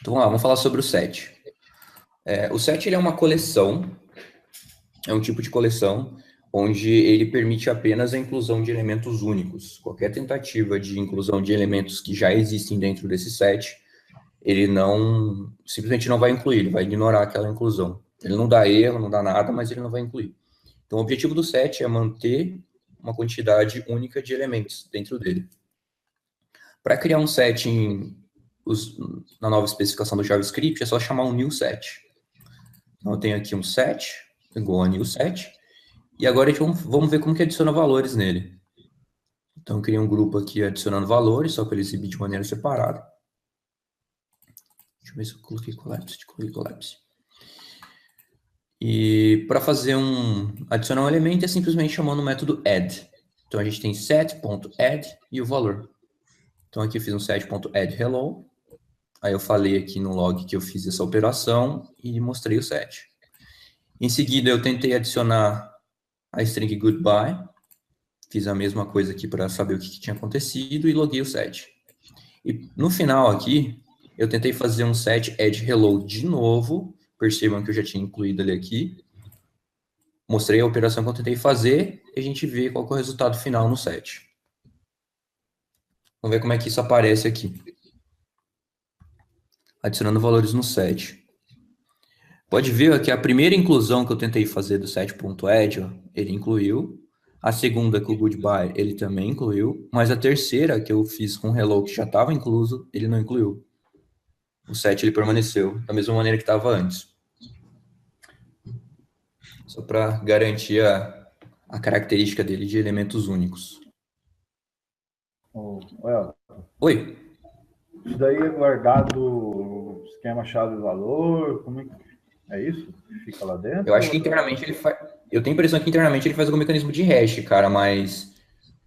Então vamos lá, vamos falar sobre o set. O set ele é uma coleção, é um tipo de coleção onde ele permite apenas a inclusão de elementos únicos. Qualquer tentativa de inclusão de elementos que já existem dentro desse set, ele não simplesmente não vai incluir, ele vai ignorar aquela inclusão. Ele não dá erro, não dá nada, mas ele não vai incluir. Então o objetivo do set é manter uma quantidade única de elementos dentro dele. Para criar um set na nova especificação do JavaScript, é só chamar um new set. Então eu tenho aqui um set, igual a new set, e agora a gente vamos ver como que adiciona valores nele. Então eu criei um grupo aqui adicionando valores, só para ele exibir de maneira separada. Deixa eu ver se eu coloquei collapse. E para fazer adicionar um elemento é simplesmente chamando o método add. Então a gente tem set.add e o valor. Então aqui eu fiz um set.addHello. Aí eu falei aqui no log que eu fiz essa operação e mostrei o set. Em seguida eu tentei adicionar a string goodbye. Fiz a mesma coisa aqui para saber o que tinha acontecido e loguei o set. E no final aqui, eu tentei fazer um set add hello de novo. Percebam que eu já tinha incluído ele aqui. Mostrei a operação que eu tentei fazer e a gente vê qual é o resultado final no set. Vamos ver como é que isso aparece aqui. Adicionando valores no set. Pode ver que a primeira inclusão que eu tentei fazer do set.add, ele incluiu. A segunda, com o goodbye, ele também incluiu. Mas a terceira, que eu fiz com hello, que já estava incluso, ele não incluiu. O set ele permaneceu da mesma maneira que estava antes. Só para garantir a característica dele de elementos únicos. Oi? Isso daí é guardado no esquema chave-valor? Como é isso? Fica lá dentro? Eu acho que internamente ele faz. Eu tenho a impressão que internamente ele faz algum mecanismo de hash, cara, mas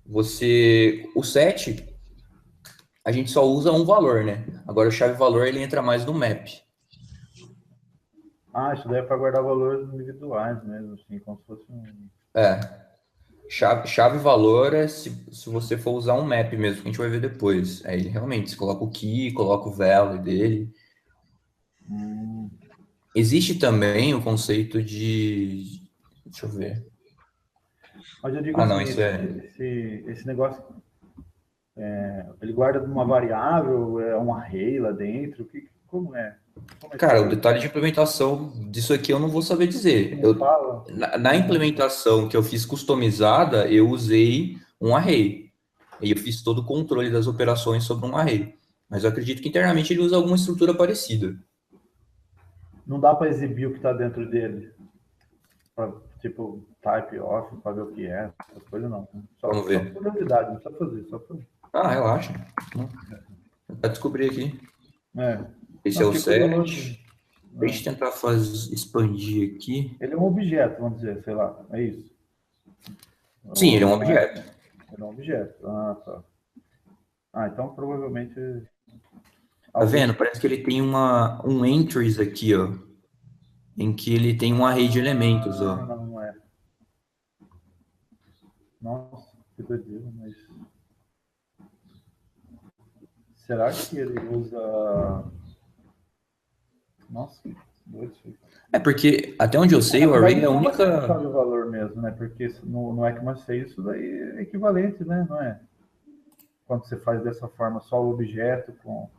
o set, a gente só usa um valor, né? Agora o chave-valor ele entra mais no map. Isso daí é para guardar valores individuais mesmo, assim, como se fosse um. Chave-valor é se você for usar um map mesmo, que a gente vai ver depois. Aí realmente, você coloca o key, coloca o value dele. Existe também o conceito de. Deixa eu ver. Mas eu digo Não, assim, isso é. esse negócio, ele guarda uma variável, é um array lá dentro, como é? Cara, o detalhe de implementação disso aqui eu não vou saber dizer. Na implementação que eu fiz customizada, eu usei um array. E eu fiz todo o controle das operações sobre um array. Mas eu acredito que internamente ele usa alguma estrutura parecida. Não dá para exibir o que está dentro dele? Tipo, type off, para ver o que é, essas coisas não. Vamos ver. Só curiosidade, não precisa fazer, só por. Relaxa. Vou descobrir aqui. Esse é o set. Deixa eu tentar expandir aqui. Ele é um objeto, vamos dizer, sei lá, é isso? Sim, ele é um objeto. Ele é um objeto. Tá. Então provavelmente. Tá vendo? Parece que ele tem um entries aqui, ó. Em que ele tem um array de elementos, ó. Não é. Nossa, que doideira, mas. Será que ele usa. Nossa, que doido isso. Porque, até onde eu sei, o array é a única. Não o valor mesmo, né? Porque no ECMAScript isso daí é equivalente, né? Não é? Quando você faz dessa forma só o objeto com.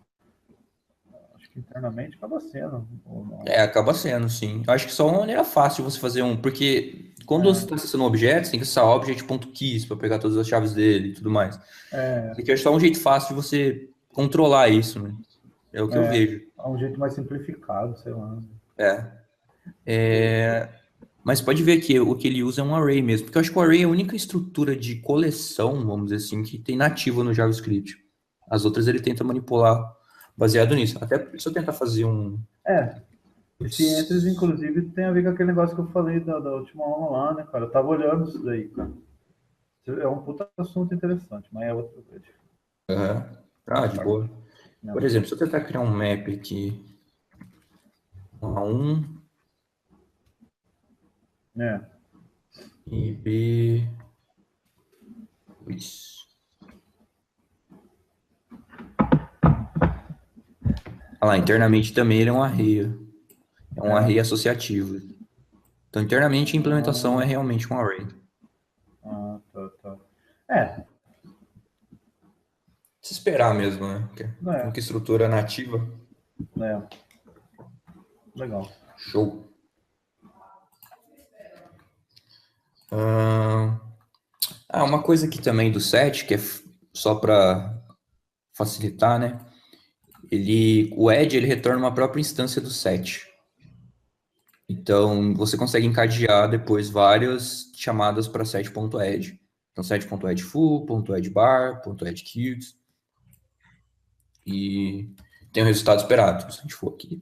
Acho que internamente acaba sendo. Acaba sendo, sim. Eu acho que só uma maneira fácil de você fazer porque quando você está acessando um objeto, você tem que acessar object.keys para pegar todas as chaves dele e tudo mais. Porque é só um jeito fácil de você controlar isso, né? É o que eu vejo. É um jeito mais simplificado, sei lá. Mas pode ver que o que ele usa é um array mesmo, porque eu acho que o array é a única estrutura de coleção, vamos dizer assim, que tem nativa no JavaScript. As outras ele tenta manipular baseado nisso. Até se eu tentar fazer esse entries, inclusive, tem a ver com aquele negócio que eu falei da última aula lá, né, cara? Eu tava olhando isso daí, cara. É um puta assunto interessante, mas é outra coisa. De boa. Por exemplo, se eu tentar criar um map aqui, A1 e B. lá, internamente também ele é um array. É um array associativo. Então, internamente, a implementação é realmente um array. Tá. Se esperar mesmo, né? Que estrutura nativa. Legal. Show. Uma coisa aqui também do set, que é só para facilitar, né? O Edge, ele retorna uma própria instância do set. Então, você consegue encadear depois várias chamadas para set.edge. Então, set.edge full, .edge bar, .edge queues. E tem o resultado esperado. Se a gente for aqui,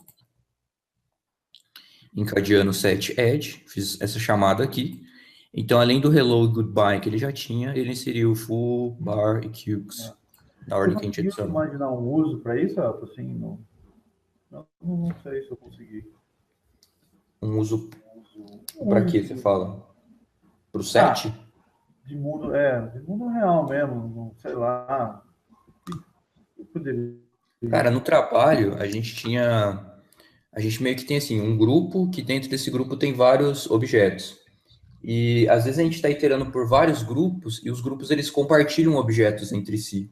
encadeando set edge, fiz essa chamada aqui. Então, além do hello e goodbye que ele já tinha, ele inseriu full, bar e queues na ordem que a gente adicionou. Você imaginar um uso para isso, Elton? Assim, não sei se eu consegui. Um uso para que você fala? Para o set? De mundo real mesmo, sei lá. Cara, no trabalho, a gente meio que tem assim, um grupo que dentro desse grupo tem vários objetos. E às vezes a gente está iterando por vários grupos e os grupos eles compartilham objetos entre si.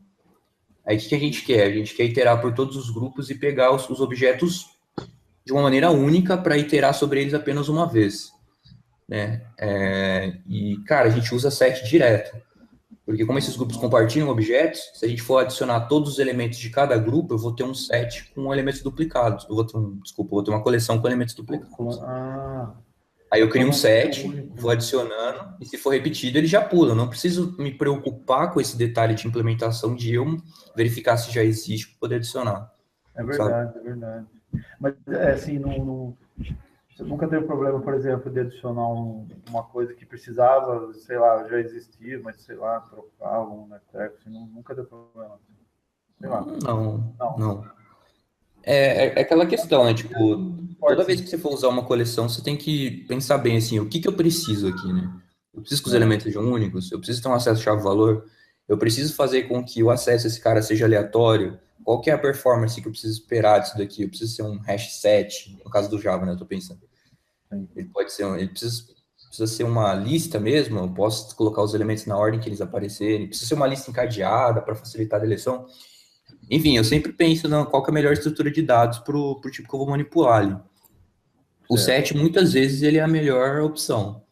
Aí o que a gente quer? A gente quer iterar por todos os grupos e pegar os objetos de uma maneira única para iterar sobre eles apenas uma vez. Né? E, cara, a gente usa set direto. Porque como esses grupos compartilham objetos, se a gente for adicionar todos os elementos de cada grupo, eu vou ter um set com elementos duplicados. Eu vou ter uma coleção com elementos duplicados. Aí eu crio um set, vou adicionando, e se for repetido, ele já pula. Eu não preciso me preocupar com esse detalhe de implementação de eu verificar se já existe para poder adicionar. É verdade, sabe? É verdade. Mas, assim, você nunca teve problema, por exemplo, de adicionar uma coisa que precisava, sei lá, já existia, mas, sei lá, trocar um network, assim, nunca deu problema. Sei lá. Não. É aquela questão, né? Tipo, toda vez que você for usar uma coleção, você tem que pensar bem assim, o que eu preciso aqui, né? Eu preciso que os elementos sejam únicos, eu preciso ter um acesso chave-valor, eu preciso fazer com que o acesso a esse cara seja aleatório, qual que é a performance que eu preciso esperar disso daqui? Eu preciso ser um hash set, no caso do Java, né? Eu tô pensando. Ele precisa ser uma lista mesmo, eu posso colocar os elementos na ordem que eles aparecerem, precisa ser uma lista encadeada para facilitar a deleção. Enfim, eu sempre penso qual que é a melhor estrutura de dados para o tipo que eu vou manipular ali. O set, muitas vezes, ele é a melhor opção.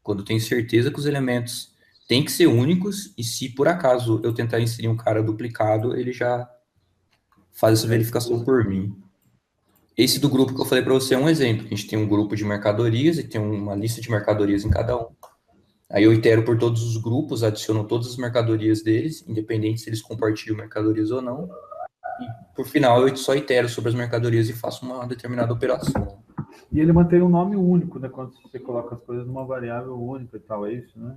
Quando eu tenho certeza que os elementos têm que ser únicos, e se por acaso eu tentar inserir um cara duplicado, ele já faz essa verificação por mim. Esse do grupo que eu falei para você é um exemplo. A gente tem um grupo de mercadorias e tem uma lista de mercadorias em cada um. Aí eu itero por todos os grupos, adiciono todas as mercadorias deles, independente se eles compartilham mercadorias ou não. E, por final, eu só itero sobre as mercadorias e faço uma determinada operação. E ele mantém um nome único, né? Quando você coloca as coisas numa variável única e tal, é isso, né?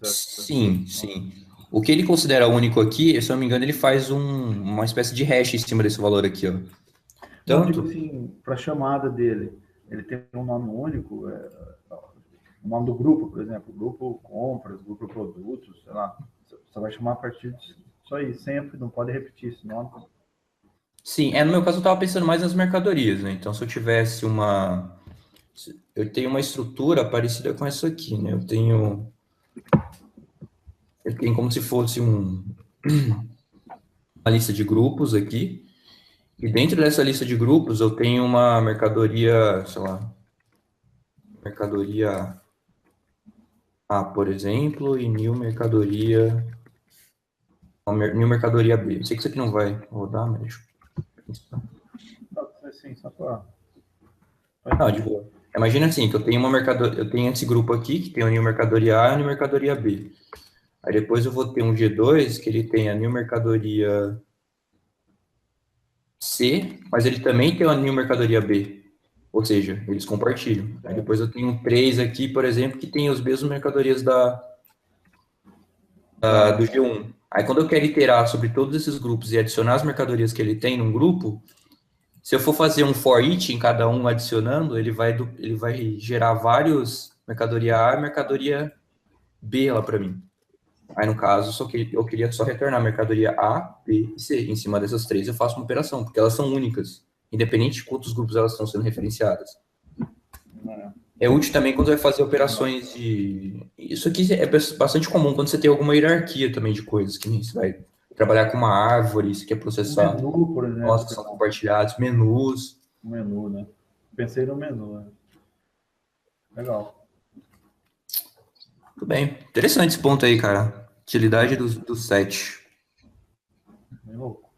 Sim. O que ele considera único aqui, se eu não me engano, ele faz uma espécie de hash em cima desse valor aqui, ó. Tanto assim, para a chamada dele, ele tem um nome único, o nome do grupo, por exemplo, grupo compras, grupo produtos, sei lá. Você vai chamar a partir disso aí, sempre, não pode repetir esse nome. Sim, no meu caso eu estava pensando mais nas mercadorias, né? Então, se eu tivesse eu tenho uma estrutura parecida com essa aqui, né? Eu tenho como se fosse uma lista de grupos aqui, e dentro dessa lista de grupos eu tenho uma mercadoria, sei lá, mercadoria A, por exemplo, e new mercadoria B. Eu sei que isso aqui não vai rodar, mas deixa eu... Sim, só para... Não, de boa. Imagina assim, que eu tenho esse grupo aqui, que tem a new mercadoria A e a new mercadoria B. Aí depois eu vou ter um G2, que ele tem a new mercadoria C, mas ele também tem a new mercadoria B. Ou seja, eles compartilham. Aí depois eu tenho um 3 aqui, por exemplo, que tem as mesmas mercadorias do G1. Aí quando eu quero iterar sobre todos esses grupos e adicionar as mercadorias que ele tem num grupo, se eu for fazer um for each em cada um adicionando, ele vai gerar vários mercadoria A e mercadoria B lá para mim. Aí, no caso, eu queria só retornar a mercadoria A, B e C. Em cima dessas três, eu faço uma operação, porque elas são únicas. independente de quantos grupos elas estão sendo referenciadas. É útil também quando vai fazer operações de... Isso aqui é bastante comum quando você tem alguma hierarquia também de coisas, que nem você vai trabalhar com uma árvore, você quer processar... Menu, por exemplo. Nossa, são compartilhados, menus. Menu, né? Pensei no menu, né? Legal. Tudo bem. Interessante esse ponto aí, cara. Utilidade do set. Bem louco.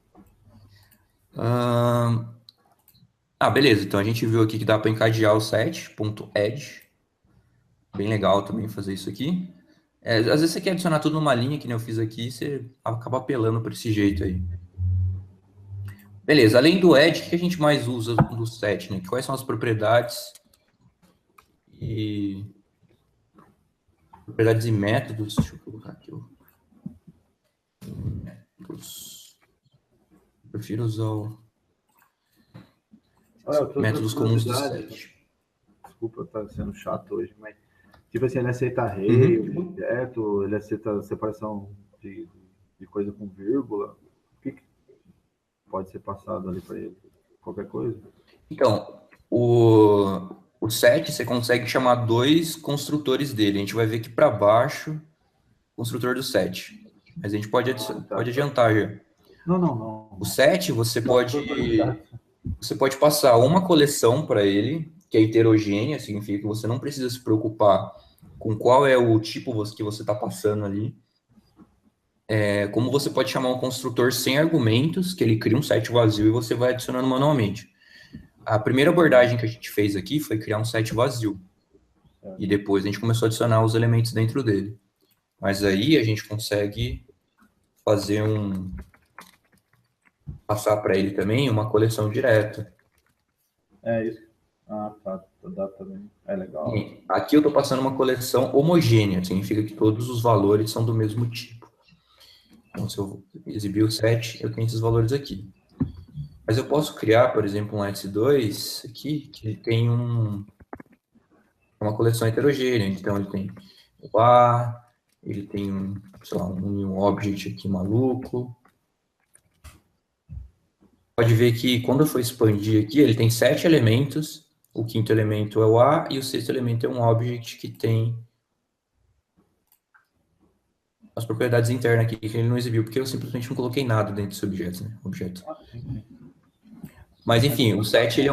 Beleza. Então a gente viu aqui que dá para encadear o set.add. Bem legal também fazer isso aqui. Às vezes você quer adicionar tudo numa linha, que nem eu fiz aqui, você acaba apelando para esse jeito aí. Beleza. Além do add, o que a gente mais usa no set, né? Quais são as propriedades e métodos? Deixa eu colocar aqui. Métodos. Eu prefiro usar o... métodos comuns do set. Desculpa estar sendo chato hoje, mas tipo assim, ele aceita array, objeto, ele aceita separação de coisa com vírgula. O que pode ser passado ali para ele? Qualquer coisa? Então, o set, você consegue chamar 2 construtores dele. A gente vai ver aqui para baixo, construtor do set. Mas a gente pode adiantar já. Não. O set, você pode passar uma coleção para ele, que é heterogênea, significa que você não precisa se preocupar com qual é o tipo que você está passando ali. Como você pode chamar um construtor sem argumentos, que ele cria um set vazio e você vai adicionando manualmente. A primeira abordagem que a gente fez aqui foi criar um set vazio. E depois a gente começou a adicionar os elementos dentro dele. Mas aí a gente consegue fazer passar para ele também uma coleção direta. É isso. Tá. Dá também. É legal. E aqui eu estou passando uma coleção homogênea, significa que todos os valores são do mesmo tipo. Então, se eu exibir o set, eu tenho esses valores aqui. Mas eu posso criar, por exemplo, um S2 aqui, que ele tem uma coleção heterogênea. Então, ele tem o A, ele tem um object aqui maluco. Pode ver que quando eu for expandir aqui, ele tem 7 elementos. O 5º elemento é o A e o 6º elemento é um object que tem as propriedades internas aqui que ele não exibiu, porque eu simplesmente não coloquei nada dentro desse objeto, né? Mas, enfim, o set ele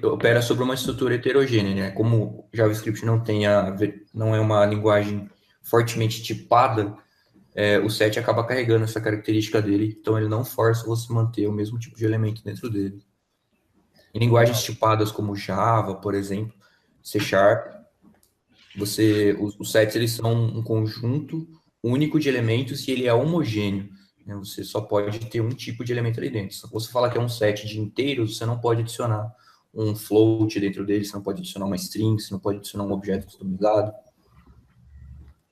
opera sobre uma estrutura heterogênea, né? Como o JavaScript não é uma linguagem fortemente tipada, o set acaba carregando essa característica dele, então ele não força você manter o mesmo tipo de elemento dentro dele. Em linguagens tipadas como Java, por exemplo, C#, os sets eles são um conjunto único de elementos e ele é homogêneo. Né? Você só pode ter um tipo de elemento ali dentro. Se você falar que é um set de inteiros, você não pode adicionar um float dentro dele, você não pode adicionar uma string, você não pode adicionar um objeto customizado.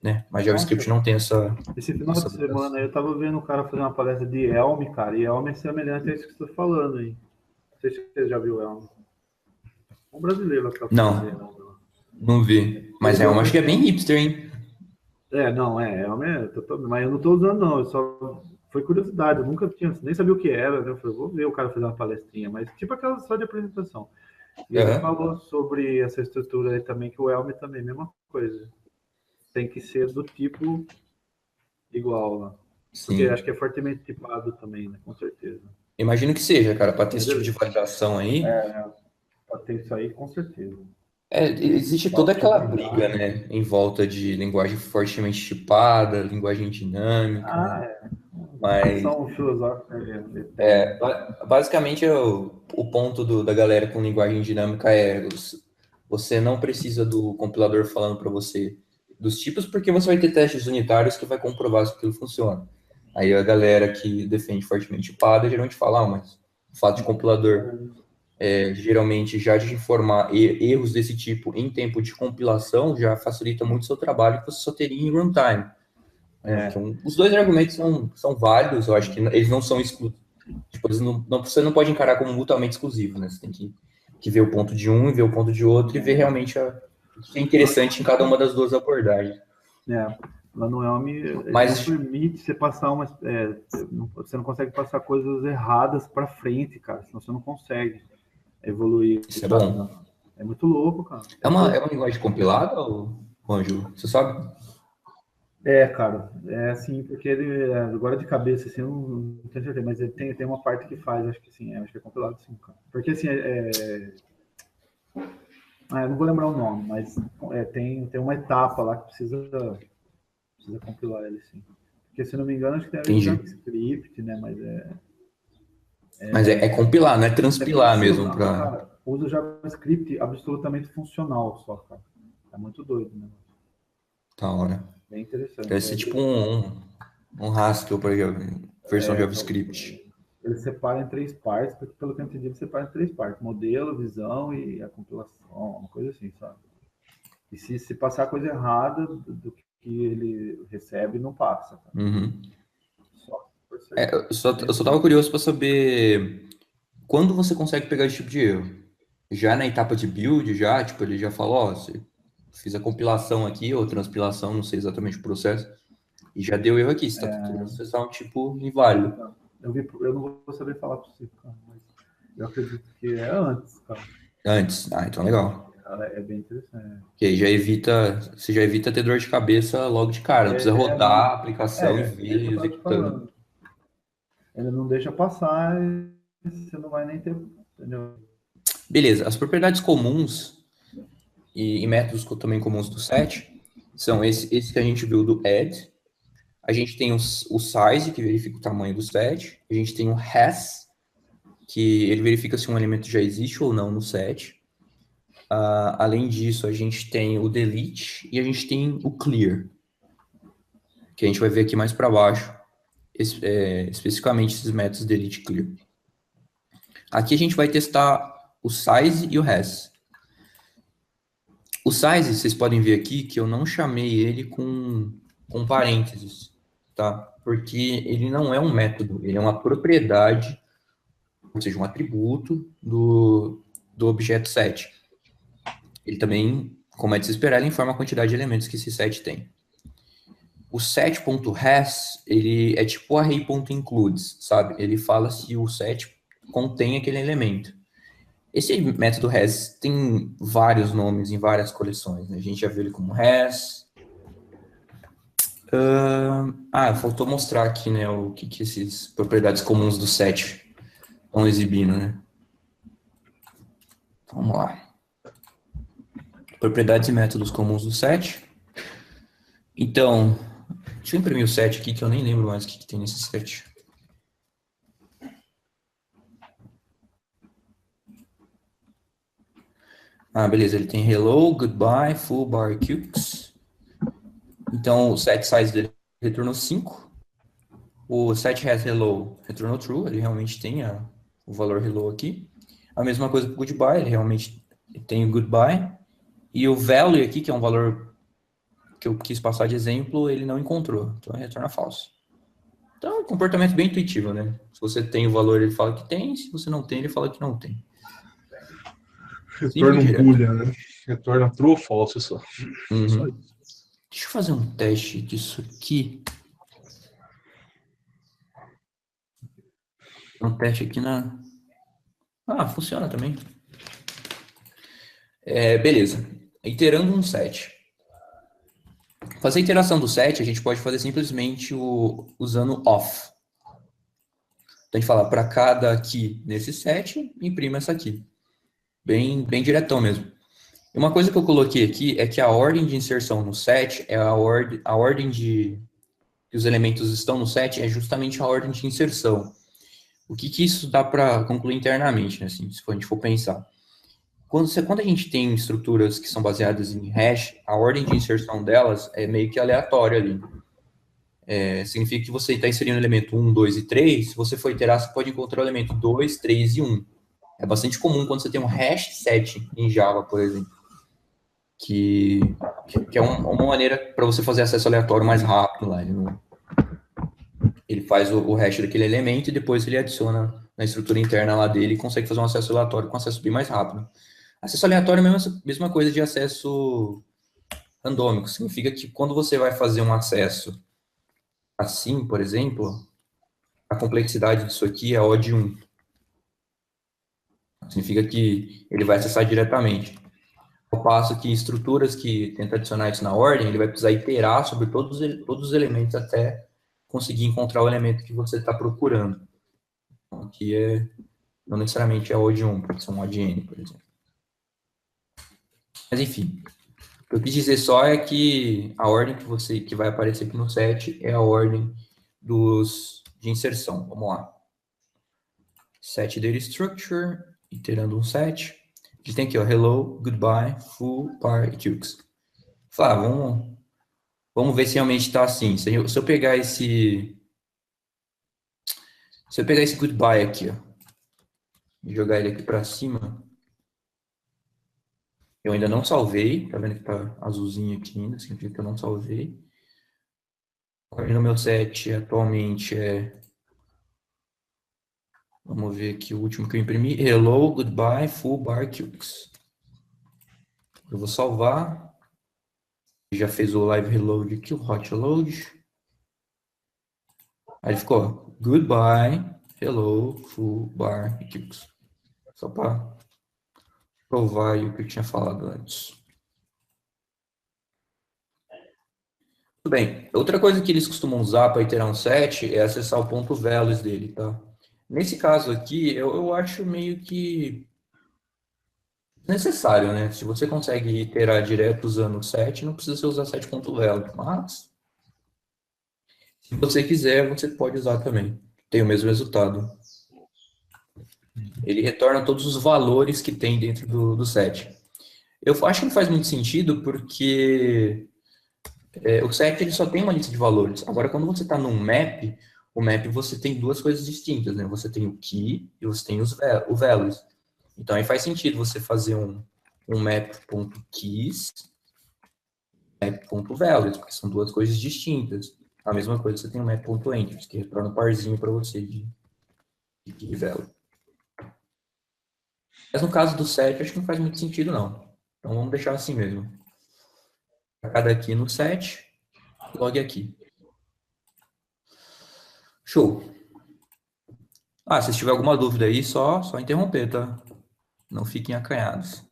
Né? Mas JavaScript não tem essa... Esse final de semana eu tava vendo um cara fazer uma palestra de Elm, cara, e Elm é semelhante a isso que você tá falando aí. Não sei se você já viu Elm. Um brasileiro que tá fazendo. Não vi. Mas Elm acho que é bem hipster, hein? Elm mas eu não tô usando não, só foi curiosidade, eu nunca tinha, nem sabia o que era, né? Eu falei, vou ver o cara fazer uma palestrinha, mas tipo aquela só de apresentação. E ele falou sobre essa estrutura aí também, que o Elm também, mesma coisa. Tem que ser do tipo igual lá. Porque acho que é fortemente tipado também, né? Com certeza. Imagino que seja, cara, para ter esse tipo de validação aí. Para ter isso aí, com certeza. Existe toda aquela briga, né, em volta de linguagem fortemente tipada, linguagem dinâmica. Mas basicamente o ponto da galera com linguagem dinâmica você não precisa do compilador falando para você dos tipos, porque você vai ter testes unitários que vai comprovar se aquilo funciona. Aí a galera que defende fortemente tipada geralmente fala, mas o fato de compilador geralmente já de informar erros desse tipo em tempo de compilação já facilita muito o seu trabalho, que você só teria em runtime. Então, os dois argumentos são válidos, eu acho que eles não são exclusivos. Tipo, você não pode encarar como mutuamente exclusivos, né? Você tem que ver o ponto de um e ver o ponto de outro e ver realmente o que é interessante em cada uma das duas abordagens. Lá no Elm, ele Mas, não permite você passar você não consegue passar coisas erradas para frente, cara, senão você não consegue evoluir, isso é sabe? bom. Não. É muito louco, cara. É uma linguagem compilada, ou, Ângelo? Você sabe? Cara, é assim, porque ele, agora de cabeça, assim, eu não tenho certeza, mas ele tem uma parte que faz, acho que sim, acho que é compilado sim, cara. Porque assim, eu não vou lembrar o nome, mas tem uma etapa lá que precisa compilar ele, sim. Porque, se não me engano, acho que tem a ver com Entendi. JavaScript, né? Mas Mas é compilar, não é é transpilar mesmo funcional, para. cara. Usa o JavaScript absolutamente funcional só, cara. É muito doido, né? Da hora. Bem Deve interessante. ser tipo um Haskell para versão JavaScript. Ele separa em três partes, porque pelo que eu entendi, ele separa em três partes: modelo, visão e a compilação, uma coisa assim, sabe? E se passar coisa errada do que ele recebe, não passa. Cara. Uhum. Só por Eu só tava curioso para saber quando você consegue pegar esse tipo de erro. Já na etapa de build, já, tipo, ele já falou, ó, você fiz a compilação aqui, ou transpilação, não sei exatamente o processo, e já deu erro aqui, você está tentando acessar um tipo inválido. Eu não vou saber falar para você, cara, mas eu acredito que é antes, cara. Antes? Ah, então legal. Cara, é bem interessante. Que aí você já evita ter dor de cabeça logo de cara, não precisa rodar a aplicação e É isso que ver eu tava te executando. falando. Ele não deixa passar e você não vai nem ter. Entendeu? Beleza, as propriedades comuns e métodos também comuns do set são esse que a gente viu do add. A gente tem o size, que verifica o tamanho do set. A gente tem o has, que ele verifica se um elemento já existe ou não no set. Além disso, a gente tem o delete e a gente tem o clear, que a gente vai ver aqui mais para baixo, especificamente esses métodos delete e clear. Aqui a gente vai testar o size e o has. O size, vocês podem ver aqui que eu não chamei ele com parênteses, tá? Porque ele não é um método, ele é uma propriedade, ou seja, um atributo do objeto set. Ele também, como é de se esperar, ele informa a quantidade de elementos que esse set tem. O set.has, ele é tipo o array.includes, sabe? Ele fala se o set contém aquele elemento. Esse método has tem vários nomes em várias coleções, né? A gente já viu ele como has. Faltou mostrar aqui, né, o que essas propriedades comuns do set estão exibindo, né? Vamos lá. Propriedades e métodos comuns do set. Então, deixa eu imprimir o set aqui, que eu nem lembro mais o que tem nesse set. Beleza, ele tem hello, goodbye, full bar, cukes. Então, o set size dele retornou 5. O set has hello retornou true, ele realmente tem o valor hello aqui. A mesma coisa para o goodbye, ele realmente tem o goodbye. E o value aqui, que é um valor que eu quis passar de exemplo, ele não encontrou, então ele retorna falso. Então, é um comportamento bem intuitivo, né? Se você tem o valor, ele fala que tem, se você não tem, ele fala que não tem. Retorna um boolean, né? Retorna true ou false só. Uhum. Só isso. Deixa eu fazer um teste disso aqui. Um teste aqui na... funciona também. Beleza. Iterando um set. Fazer a iteração do set, a gente pode fazer simplesmente usando off. Então, a gente fala para cada key nesse set, imprima essa key. Bem diretão mesmo. E uma coisa que eu coloquei aqui é que a ordem de inserção no set é a ordem que os elementos estão no set é justamente a ordem de inserção. O que isso dá para concluir internamente, né, assim, se a gente for pensar? Quando a gente tem estruturas que são baseadas em hash, a ordem de inserção delas é meio que aleatória ali. Significa que você está inserindo o elemento 1, 2 e 3, se você for iterar, você pode encontrar o elemento 2, 3 e 1. É bastante comum quando você tem um hash set em Java, por exemplo, que é uma maneira para você fazer acesso aleatório mais rápido lá. Ele faz o hash daquele elemento e depois ele adiciona na estrutura interna lá dele e consegue fazer um acesso aleatório com acesso bem mais rápido. Acesso aleatório é a mesma coisa de acesso randômico. Significa que quando você vai fazer um acesso assim, por exemplo, a complexidade disso aqui é O de 1. Significa que ele vai acessar diretamente. Ao passo que estruturas que tentam adicionar isso na ordem, ele vai precisar iterar sobre todos os elementos até conseguir encontrar o elemento que você está procurando. Então, aqui não necessariamente é O de 1, pode ser um O de N, por exemplo. Mas, enfim, o que eu quis dizer só é que a ordem que vai aparecer aqui no set é a ordem de inserção. Vamos lá. Set data structure, iterando um set. A gente tem aqui, ó, hello, goodbye, full, par e cukes. Vamos ver se realmente está assim. Se eu pegar esse goodbye aqui, ó, e jogar ele aqui para cima, eu ainda não salvei, tá vendo que tá azulzinho aqui ainda, significa que eu não salvei. No meu set atualmente vamos ver aqui o último que eu imprimi, hello, goodbye, full, bar, cukes. Eu vou salvar. Já fez o live reload aqui, o hot load. Aí ficou goodbye, hello, full, bar e cukes. Só para provar aí o que eu tinha falado antes. Tudo bem. Outra coisa que eles costumam usar para iterar um set é acessar o ponto values dele, tá? Nesse caso aqui, eu acho meio que necessário, né? Se você consegue iterar direto usando o set, não precisa você usar set.value, mas se você quiser, você pode usar também. Tem o mesmo resultado. Ele retorna todos os valores que tem dentro do set. Eu acho que não faz muito sentido porque o set ele só tem uma lista de valores. Agora, quando você está num map, o map você tem duas coisas distintas, né? Você tem o key e você tem o values. Então, aí faz sentido você fazer um map.keys, map.values, porque são duas coisas distintas. A mesma coisa você tem um map.entries, que retorna um parzinho para você de key value. Mas no caso do set, acho que não faz muito sentido, não. Então, vamos deixar assim mesmo. Cada aqui no set, log aqui. Show. Se tiver alguma dúvida aí, só interromper, tá? Não fiquem acanhados.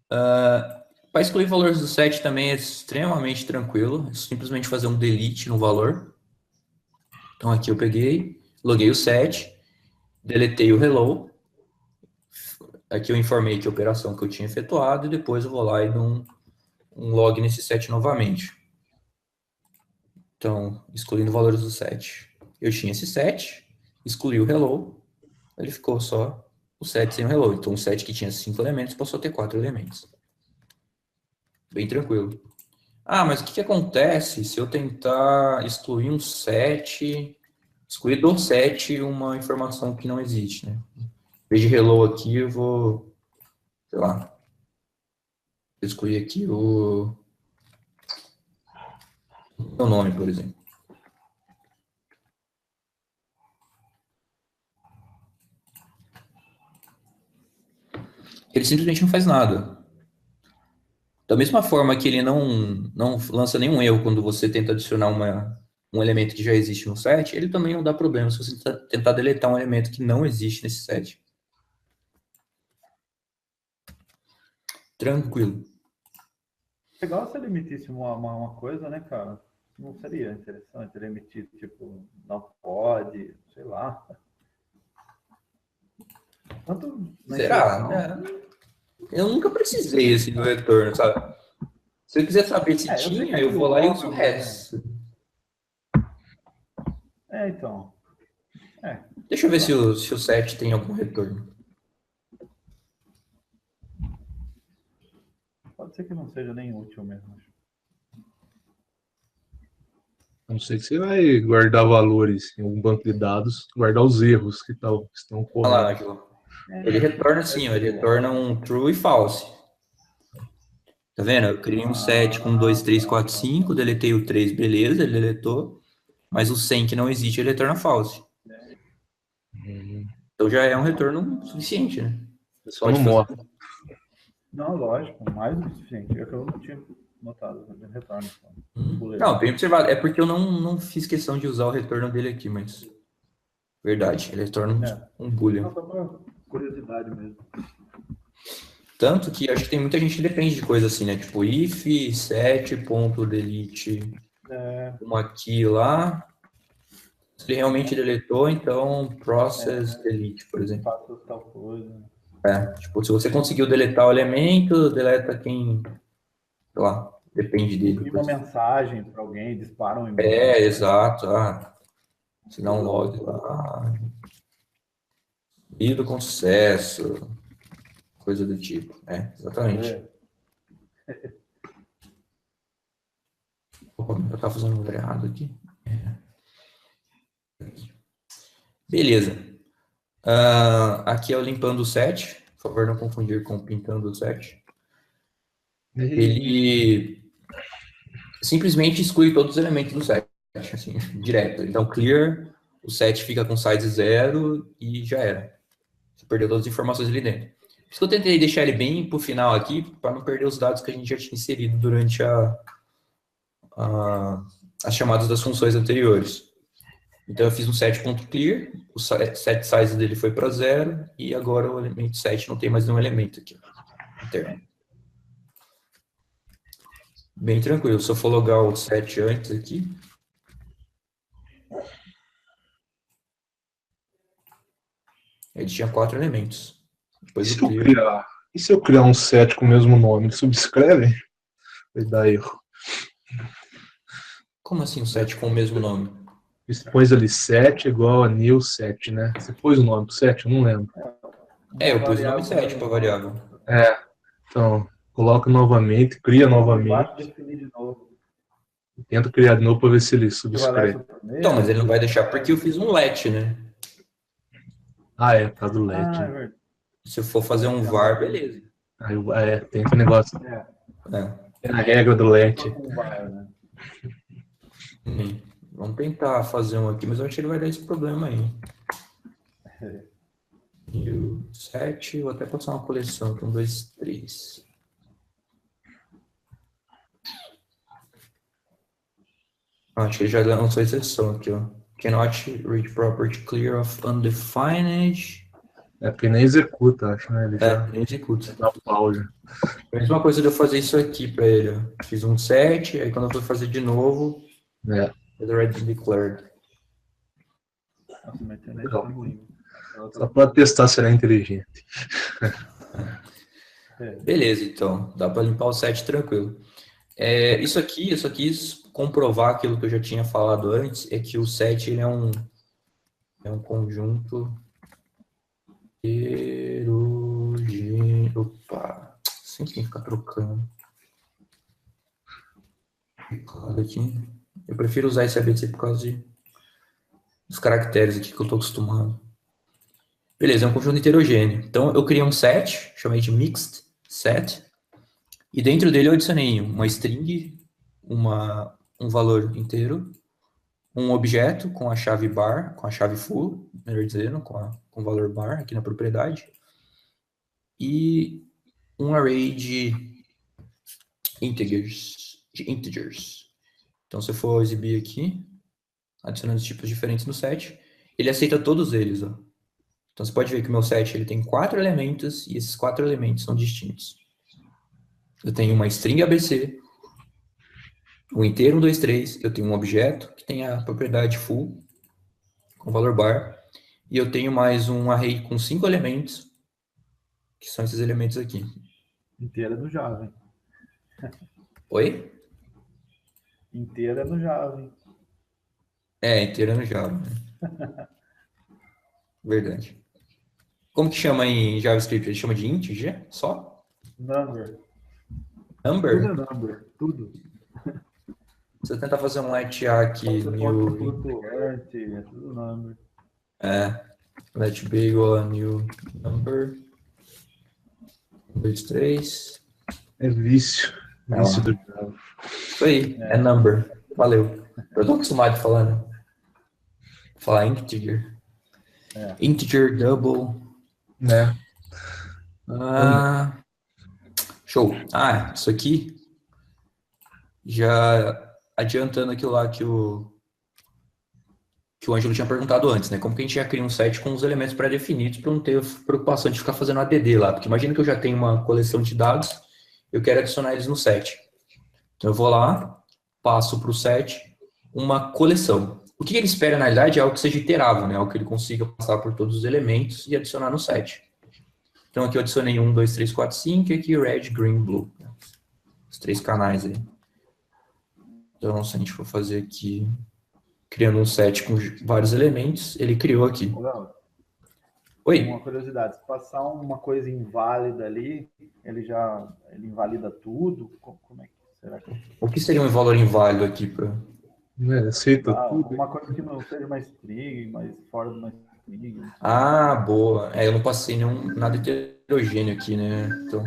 Para excluir valores do set também é extremamente tranquilo. É simplesmente fazer um delete no valor. Então aqui eu peguei, loguei o set, deletei o hello. Aqui eu informei que operação que eu tinha efetuado e depois eu vou lá e dou um log nesse set novamente. Então, excluindo valores do set. Eu tinha esse set, excluí o hello, ele ficou só o set sem o hello. Então, um set que tinha 5 elementos passou a ter 4 elementos. Bem tranquilo. Mas o que acontece se eu tentar excluir um set, excluir do set uma informação que não existe, né? Em vez de hello aqui, eu vou, sei lá, excluir aqui o meu nome, por exemplo. Ele simplesmente não faz nada. Da mesma forma que ele não lança nenhum erro quando você tenta adicionar um elemento que já existe no set, ele também não dá problema se você tentar deletar um elemento que não existe nesse set. Tranquilo. Legal se ele emitisse uma coisa, né, cara? Não seria interessante ele emitir, tipo, não pode, sei lá. Será? Eu nunca precisei assim do retorno, sabe? Se eu quiser saber se tinha, eu vou lá e uso o resto. Então. Deixa eu ver se o set tem algum retorno. Pode ser que não seja nem útil mesmo. A não ser que você vai guardar valores em um banco de dados, guardar os erros que estão ocorrendo. Olha lá, Ângelo. Ele retorna assim, ó, ele retorna um true e false. Tá vendo? Eu criei um set com 2, 3, 4, 5, deletei o 3, beleza, ele deletou. Mas o 100 que não existe, ele retorna false. Então já é um retorno suficiente, né? Só não mostra. Não, lógico, mais do que suficiente. É que eu não tinha notado o retorno. Então. Não, bem observado. É porque eu não fiz questão de usar o retorno dele aqui, mas... Verdade, ele retorna um boolean. Não, só pra curiosidade mesmo. Tanto que acho que tem muita gente que depende de coisa assim, né? Tipo, if set.delete uma key lá. Se ele realmente deletou, então process delete, por exemplo. Faço tal coisa. Tipo, se você conseguiu deletar o elemento, deleta quem, sei lá, depende dele. Imprime uma mensagem para alguém, dispara um e-mail. Exato. Se dá um log lá. Lido com sucesso. Coisa do tipo. Exatamente. Opa, eu tava fazendo um lugar errado aqui. Beleza. Aqui é o limpando o set. Por favor, não confundir com pintando o set. Ele simplesmente exclui todos os elementos do set, assim, direto. Então, clear, o set fica com size 0 e já era. Você perdeu todas as informações ali dentro. Por isso que eu tentei deixar ele bem pro final aqui, para não perder os dados que a gente já tinha inserido durante as chamadas das funções anteriores. Então, eu fiz um set.clear, o set size dele foi para 0, e agora o elemento set não tem mais nenhum elemento aqui interno. Bem tranquilo. Se eu for logar o set antes aqui. Ele tinha 4 elementos. Depois E se eu criar um set com o mesmo nome, ele subscreve? Vai dar erro. Como assim um set com o mesmo nome? Você pôs ali set igual a new set, né? Você pôs o nome pro set? Eu não lembro. Eu pus o nome set para variável. Então, coloca novamente, cria novamente. Definir de novo. Tenta criar de novo para ver se ele subscreve. Então, mas ele não vai deixar porque eu fiz um let, né? Por causa do let. Se eu for fazer um var, beleza. Tem esse negócio. É a regra do let. Vamos tentar fazer um aqui, mas eu acho que ele vai dar esse problema aí. E o 7, vou até passar uma coleção aqui, 1, 2, 3. Acho que ele já lançou exceção aqui, ó. Cannot read property clear of undefined. Porque nem executa, acho, né? Ele nem executa. Dá pausa. A mesma coisa de eu fazer isso aqui para ele, ó. Fiz um set, aí quando eu for fazer de novo, it's already declared. Só para testar se ele é inteligente. Beleza, então. Dá para limpar o set tranquilo. Isso aqui, eu só quis comprovar aquilo que eu já tinha falado antes, é que o set ele é um conjunto heterogêneo. Opa, sempre tem que ficar trocando. Aqui. Eu prefiro usar esse ABC por causa dos caracteres aqui que eu estou acostumado. Beleza, é um conjunto heterogêneo. Então, eu criei um set, chamei de mixed set, e dentro dele eu adicionei uma string, um valor inteiro, um objeto com a chave bar, com a chave full, melhor dizendo, com o valor bar aqui na propriedade, e um array de integers. Então, se eu for exibir aqui, adicionando os tipos diferentes no set, ele aceita todos eles, ó. Então, você pode ver que o meu set ele tem 4 elementos, e esses 4 elementos são distintos. Eu tenho uma string ABC, um inteiro 1, 2, 3, eu tenho um objeto que tem a propriedade full, com valor bar, e eu tenho mais um array com 5 elementos, que são esses elementos aqui. Inteira no Java, hein? Oi? Inteira no Java, hein? Inteira no Java. Né? Verdade. Como que chama em JavaScript? Ele chama de integer? Só? Number? Tudo é number, tudo. Se eu tentar fazer um let aqui, new... Flutuante, é tudo number. Let b igual a new number. 1, 2, 3. É vício. Vício do Java. Isso aí, é number. Valeu. Eu tô acostumado a falar, né? Falar integer. Integer, double. Show. Ah, isso aqui, já adiantando aquilo lá que o Ângelo tinha perguntado antes, né? Como que a gente já cria um set com os elementos pré-definidos para não ter preocupação de ficar fazendo ADD lá? Porque imagina que eu já tenho uma coleção de dados, eu quero adicionar eles no set. Então eu vou lá, passo para o set uma coleção. O que ele espera, na realidade, é algo que seja iterável, né? Algo que ele consiga passar por todos os elementos e adicionar no set. Então aqui eu adicionei 1, 2, 3, 4, 5 e aqui red, green, blue. Os 3 canais aí. Então se a gente for fazer aqui, criando um set com vários elementos, ele criou aqui. Oi? Uma curiosidade, se passar uma coisa inválida ali, ele invalida tudo? Como é que será que... O que seria um valor inválido aqui para... Aceita tudo. Uma coisa que não seja uma string, mas fora de uma string. Ah, boa. Eu não passei nada heterogêneo aqui, né? Então,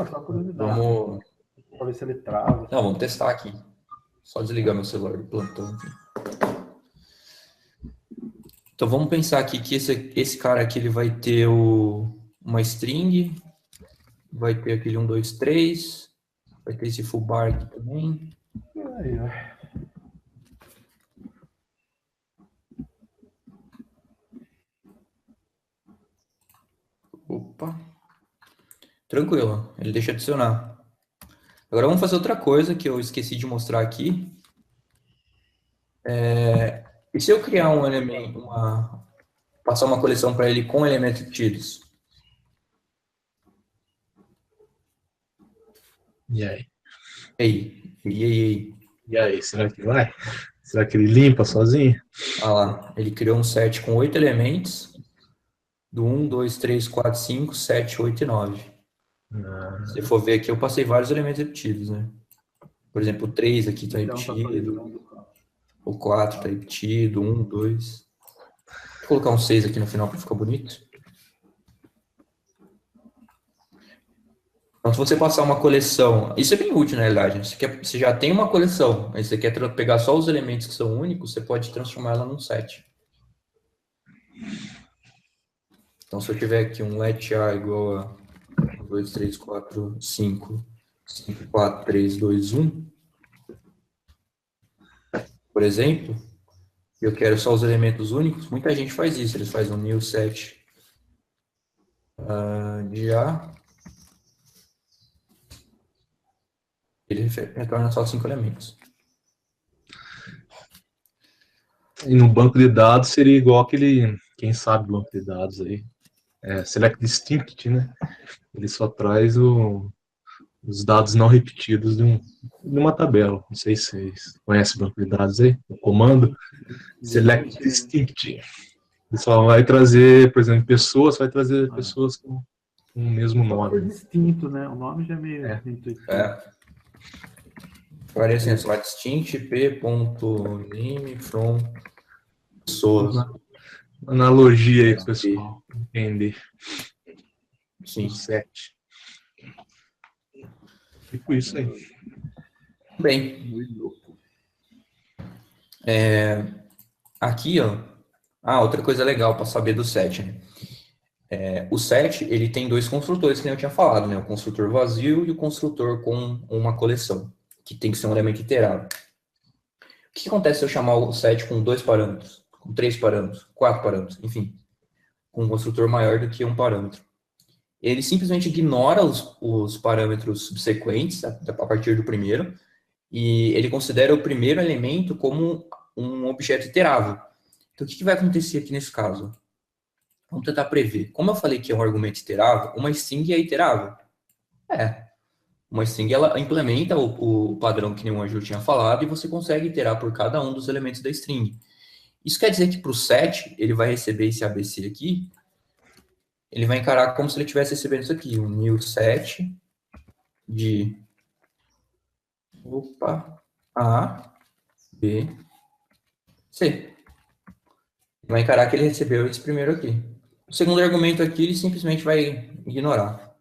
Só curiosidade. vamos... Para ver se ele trava. Não, vamos testar aqui. Só desligar meu celular do plantão aqui. Então vamos pensar aqui que esse cara aqui ele vai ter uma string, vai ter aquele 1, 2, 3, vai ter esse full bar aqui também. Opa. Tranquilo, ele deixa adicionar. Agora vamos fazer outra coisa que eu esqueci de mostrar aqui. E se eu criar um elemento, passar uma coleção para ele com elementos repetidos? E aí? E aí, será que vai? Será que ele limpa sozinho? Olha lá, ele criou um set com 8 elementos, do 1, 2, 3, 4, 5, 7, 8 e 9. Se você for ver aqui, eu passei vários elementos repetidos, né? Por exemplo, o 3 aqui está repetido, o 4 está repetido, 1, 2. Vou colocar um 6 aqui no final para ficar bonito. Então, se você passar uma coleção, isso é bem útil, na realidade. Você já tem uma coleção, aí você quer pegar só os elementos que são únicos, você pode transformar ela num set. Então, se eu tiver aqui um let A igual a 1, 2, 3, 4, 5, 5, 4, 3, 2, 1, por exemplo, eu quero só os elementos únicos, muita gente faz isso, eles fazem um new set de A, ele retorna só 5 elementos. E no banco de dados seria igual aquele, quem sabe banco de dados aí, Select Distinct, né? Ele só traz os dados não repetidos de uma tabela. Não sei se vocês conhecem o banco de dados aí, o comando Select Distinct. Ele só vai trazer, por exemplo, pessoas com o mesmo nome. É distinto, né? O nome já é meio intuitivo. Agora, assim, select distinct p.name from pessoas. Analogia aí, pessoal, entender. Sim. 7. Tipo isso aí. Bem. Muito louco. Aqui, ó. Outra coisa legal para saber do set, né? O set, ele tem 2 construtores, que eu tinha falado, né? O construtor vazio e o construtor com uma coleção, que tem que ser um elemento iterável. O que acontece se eu chamar o set com 2 parâmetros, com 3 parâmetros, 4 parâmetros, enfim, com um construtor maior do que um parâmetro? Ele simplesmente ignora os parâmetros subsequentes a partir do primeiro, e ele considera o primeiro elemento como um objeto iterável. Então, o que vai acontecer aqui nesse caso? Vamos tentar prever. Como eu falei que é um argumento iterável, uma string é iterável? Uma string, ela implementa o padrão que o Ângelo tinha falado, e você consegue iterar por cada um dos elementos da string. Isso quer dizer que para o set, ele vai receber esse ABC aqui, ele vai encarar como se ele estivesse recebendo isso aqui, um new set de A, B, C. Ele vai encarar que ele recebeu esse primeiro aqui. O segundo argumento aqui, ele simplesmente vai ignorar.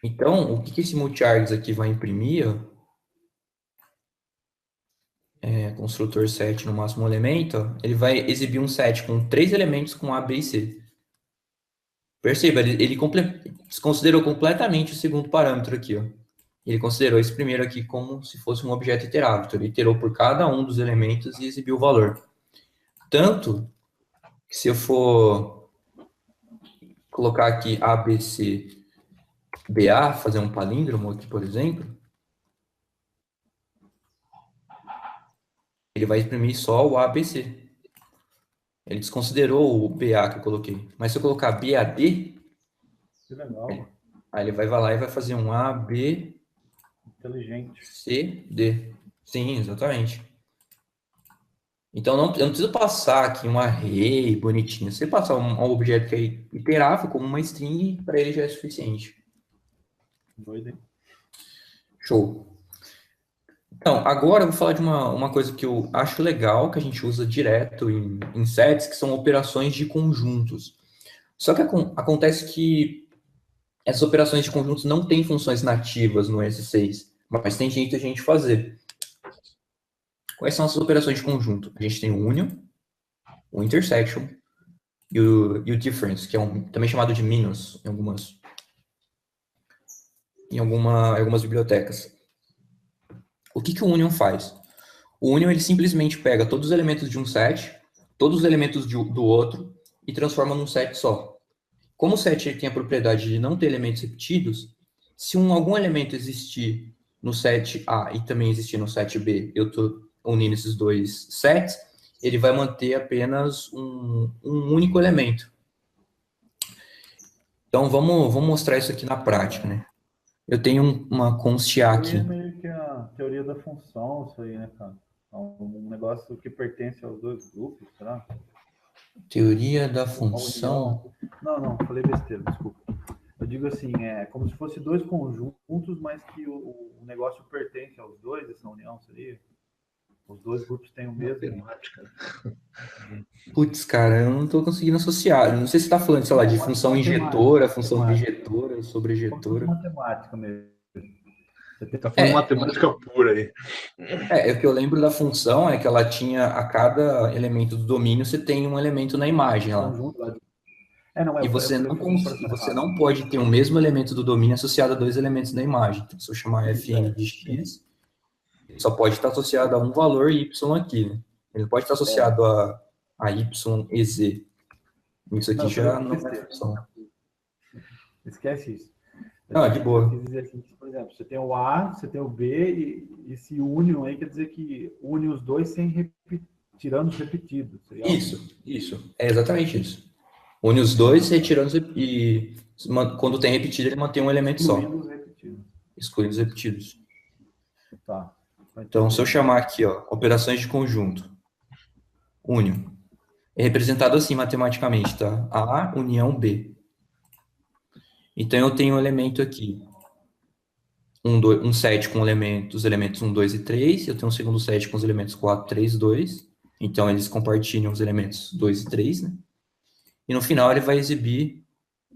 Então, o que esse multi-args aqui vai imprimir? Construtor set no máximo elemento, ele vai exibir um set com 3 elementos com A, B e C. Perceba, ele desconsiderou completamente o segundo parâmetro aqui, ó. Ele considerou esse primeiro aqui como se fosse um objeto iterável. Então, ele iterou por cada um dos elementos e exibiu o valor. Tanto que se eu for colocar aqui A, B, C, BA, fazer um palíndromo aqui, por exemplo, ele vai imprimir só o A, B, C. Ele desconsiderou o BA que eu coloquei. Mas se eu colocar BAD, Que legal. aí ele vai lá e vai fazer um A, B, Inteligente. C, D. Sim, exatamente. Então, eu não preciso passar aqui um array bonitinho. Se você passar um objeto que é iterável, como uma string, para ele já é suficiente. Doido, hein? Show. Então, agora eu vou falar de uma coisa que eu acho legal, que a gente usa direto em sets, que são operações de conjuntos. Só que acontece que essas operações de conjuntos não têm funções nativas no S6, mas tem jeito de a gente fazer. Quais são essas operações de conjunto? A gente tem o union, o intersection e o difference, que é também chamado de minus em algumas bibliotecas. O que o union faz? O union ele simplesmente pega todos os elementos de um set, todos os elementos do outro e transforma num set só. Como o set tem a propriedade de não ter elementos repetidos, se algum elemento existir no set A e também existir no set B, eu estou unindo esses dois sets, ele vai manter apenas um único elemento. Então, vamos mostrar isso aqui na prática, né? Eu tenho uma const A aqui. É meio que a teoria da função, isso aí, né, cara? É um negócio que pertence aos dois grupos, será? Teoria da função? Não, falei besteira, desculpa. Eu digo assim, é como se fosse dois conjuntos, mas que o negócio pertence aos dois, essa união seria? Os dois grupos têm o mesmo. Matemática. Putz, cara, eu não estou conseguindo associar. Não sei se você está falando, sei lá, de função injetora, função bijetora, sobrejetora. Matemática mesmo. Você tá falando matemática pura aí. O que eu lembro da função é que ela tinha, a cada elemento do domínio, você tem um elemento na imagem lá. E você não pode ter o mesmo elemento do domínio associado a dois elementos da imagem. Então, se eu chamar fn de x, ele só pode estar associado a um valor y aqui, né? Ele não pode estar associado a y e z. Isso aqui já não é função. Esquece isso. Não, de boa. Quer dizer assim, por exemplo, você tem o A, você tem o B, e esse union aí quer dizer que une os dois sem tirando os repetidos. Isso. É exatamente isso. Une os dois, retirando e quando tem repetido, ele mantém um elemento só. Excluindo os repetidos. Tá. Então, se eu chamar aqui, ó, operações de conjunto, union, é representado assim matematicamente, tá? A união B. Então, eu tenho um elemento aqui, um set com os elementos 1, 2 e 3, eu tenho um segundo set com os elementos 4, 3, 2, então eles compartilham os elementos 2 e 3, né? E no final ele vai exibir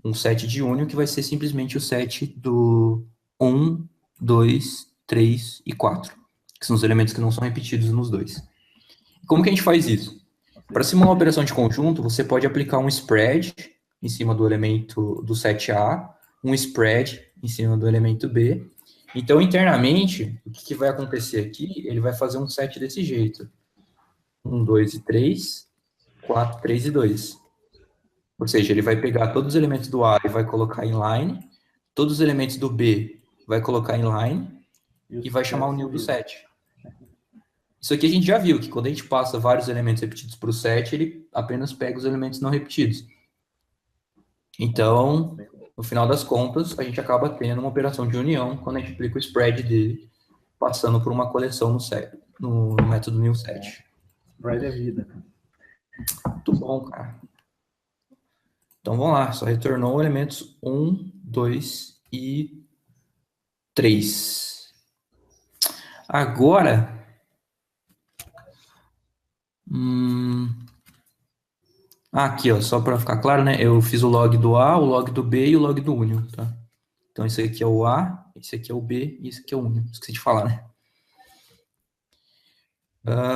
um set de union que vai ser simplesmente o set do 1, 2, 3 e 4, que são os elementos que não são repetidos nos dois. Como que a gente faz isso? Para simular uma operação de conjunto, você pode aplicar um spread em cima do elemento do set A, um spread em cima do elemento B. Então, internamente, o que vai acontecer aqui? Ele vai fazer um set desse jeito. 1, 2 e 3, 4, 3 e 2. Ou seja, ele vai pegar todos os elementos do A e vai colocar em line, todos os elementos do B vai colocar em line e vai chamar o new do set. Isso aqui a gente já viu, que quando a gente passa vários elementos repetidos para o set, ele apenas pega os elementos não repetidos. Então, no final das contas, a gente acaba tendo uma operação de união quando a gente aplica o spread dele, passando por uma coleção no método newSet. Spread é vida. Muito bom, cara. Então, vamos lá. Só retornou elementos 1, 2 e 3. Agora... aqui, ó, só para ficar claro, né? Eu fiz o log do A, o log do B e o log do union, tá? Então, esse aqui é o A, esse aqui é o B e esse aqui é o union. Esqueci de falar, né?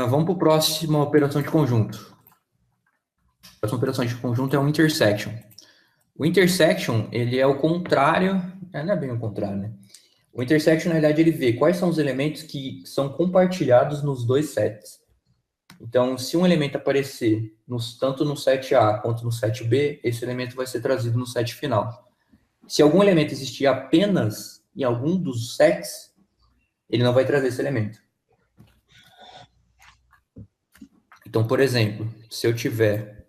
Vamos para a próxima operação de conjunto. A próxima operação de conjunto é um intersection. O intersection, ele é o contrário, não é bem o contrário, né? O intersection, na verdade, ele vê quais são os elementos que são compartilhados nos dois sets. Então, se um elemento aparecer tanto no set A quanto no set B, esse elemento vai ser trazido no set final. Se algum elemento existir apenas em algum dos sets, ele não vai trazer esse elemento. Então, por exemplo, se eu tiver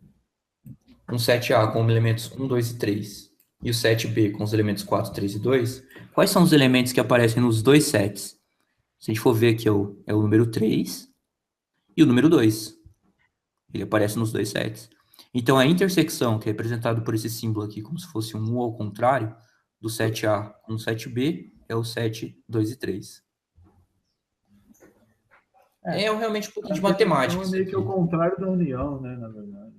um set A com elementos 1, 2 e 3, e o set B com os elementos 4, 3 e 2, quais são os elementos que aparecem nos dois sets? Se a gente for ver aqui, é o número 3 e o número 2. Ele aparece nos dois sets. Então, a intersecção, que é representado por esse símbolo aqui, como se fosse um U ao contrário, do set A com o set B, é o set 2 e 3. É realmente um pouquinho de matemática. É meio que o contrário da união, né, na verdade.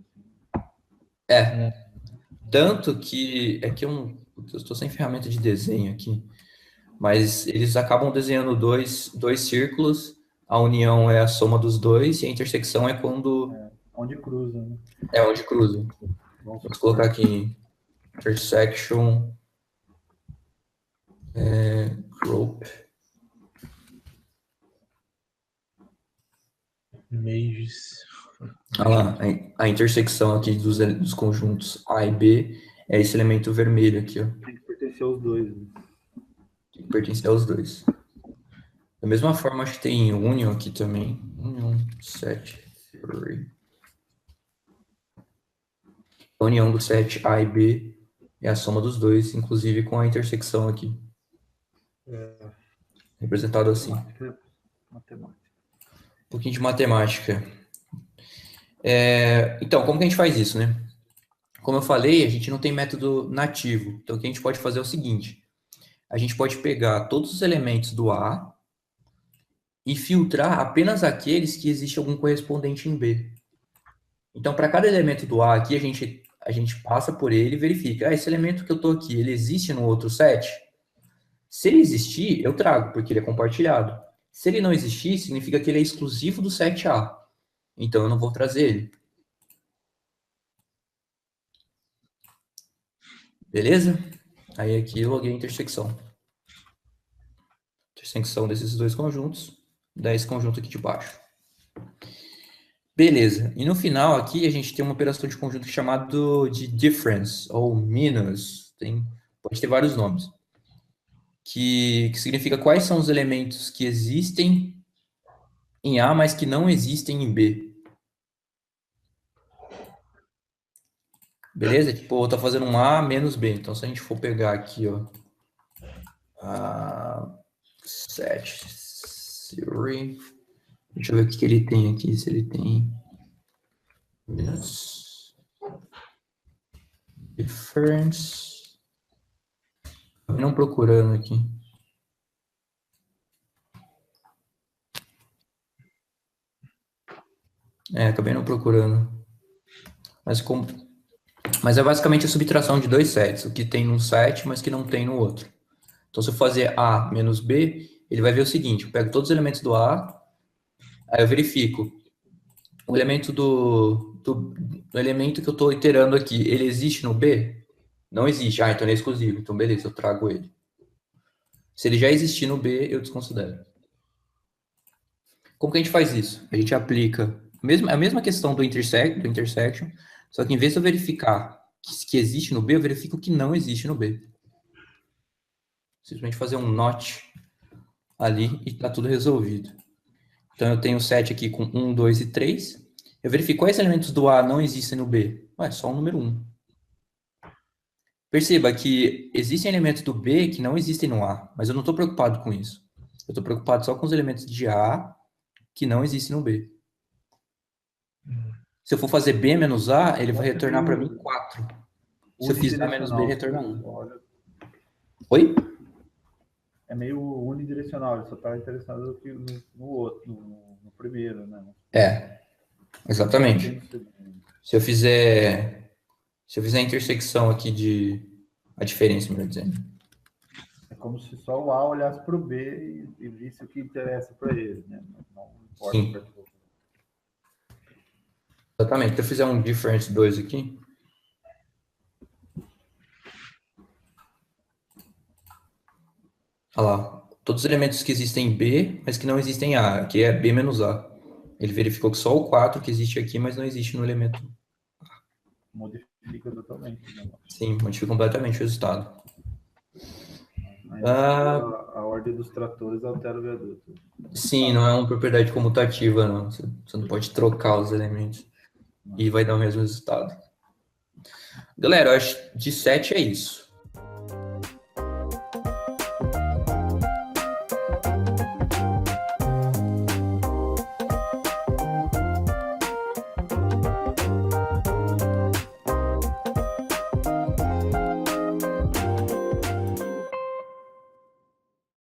Tanto que... É que eu estou sem ferramenta de desenho aqui, mas eles acabam desenhando dois círculos, a união é a soma dos dois, e a intersecção é quando... Onde cruza, né? Onde cruza. Vamos colocar aqui intersection group. Images. Olha lá, a intersecção aqui dos conjuntos A e B é esse elemento vermelho aqui, ó. Tem que pertencer aos dois, né? Tem que pertencer aos dois. Da mesma forma, acho que tem union aqui também. Union set 3. A união do set A e B é a soma dos dois, inclusive com a intersecção aqui. Representado assim. Matemática. Um pouquinho de matemática. Então, como que a gente faz isso, né? Como eu falei, a gente não tem método nativo. Então, o que a gente pode fazer é o seguinte. A gente pode pegar todos os elementos do A e filtrar apenas aqueles que existe algum correspondente em B. Então, para cada elemento do A aqui, a gente passa por ele e verifica. Esse elemento que eu estou aqui, ele existe no outro set? Se ele existir, eu trago, porque ele é compartilhado. Se ele não existir, significa que ele é exclusivo do set A. Então, eu não vou trazer ele. Beleza? Aí aqui eu loguei a intersecção. Intersecção desses dois conjuntos, dá esse conjunto aqui de baixo. Beleza. E no final aqui a gente tem uma operação de conjunto chamado de difference, ou minus. Pode ter vários nomes. Que significa quais são os elementos que existem em A, mas que não existem em B. Beleza? Tipo, eu tô fazendo um A menos B. Então, se a gente for pegar aqui, ó, set theory. Deixa eu ver o que ele tem aqui, se ele tem difference. Não procurando aqui. Acabei não procurando. Mas é basicamente a subtração de dois sets, o que tem num set, mas que não tem no outro. Então, se eu fazer A menos B, ele vai ver o seguinte, eu pego todos os elementos do A, aí eu verifico o elemento do elemento que eu estou iterando aqui, ele existe no B? Não existe. Então ele é exclusivo. Então, beleza, eu trago ele. Se ele já existir no B, eu desconsidero. Como que a gente faz isso? A gente aplica a mesma questão do intersection, só que em vez de eu verificar que existe no B, eu verifico que não existe no B. Simplesmente fazer um not ali e está tudo resolvido. Então, eu tenho o set aqui com 1, 2 e 3. Eu verifico quais elementos do A não existem no B. Só o número 1. Perceba que existem elementos do B que não existem no A, mas eu não estou preocupado com isso. Eu estou preocupado só com os elementos de A que não existem no B. Se eu for fazer B menos A, ele vai retornar para mim 4. Se eu fizer A menos B, ele retorna 1. Oi? É meio unidirecional, ele só está interessado no outro, no primeiro, né? Exatamente. Se eu fizer a intersecção aqui a diferença, melhor dizendo. É como se só o A olhasse para o B e visse o que interessa para ele, né? Não importa. Sim. Exatamente. Se eu fizer um difference 2 aqui, Olha lá. Todos os elementos que existem em B, mas que não existem em A, que é B menos A. Ele verificou que só o 4 que existe aqui, mas não existe no elemento. Modifica totalmente, né? Sim, modifica completamente o resultado. A ordem dos tratores altera o viaduto. Sim, não é uma propriedade comutativa, não. Você não pode trocar os elementos. E vai dar o mesmo resultado. Galera, eu acho que de 7 é isso.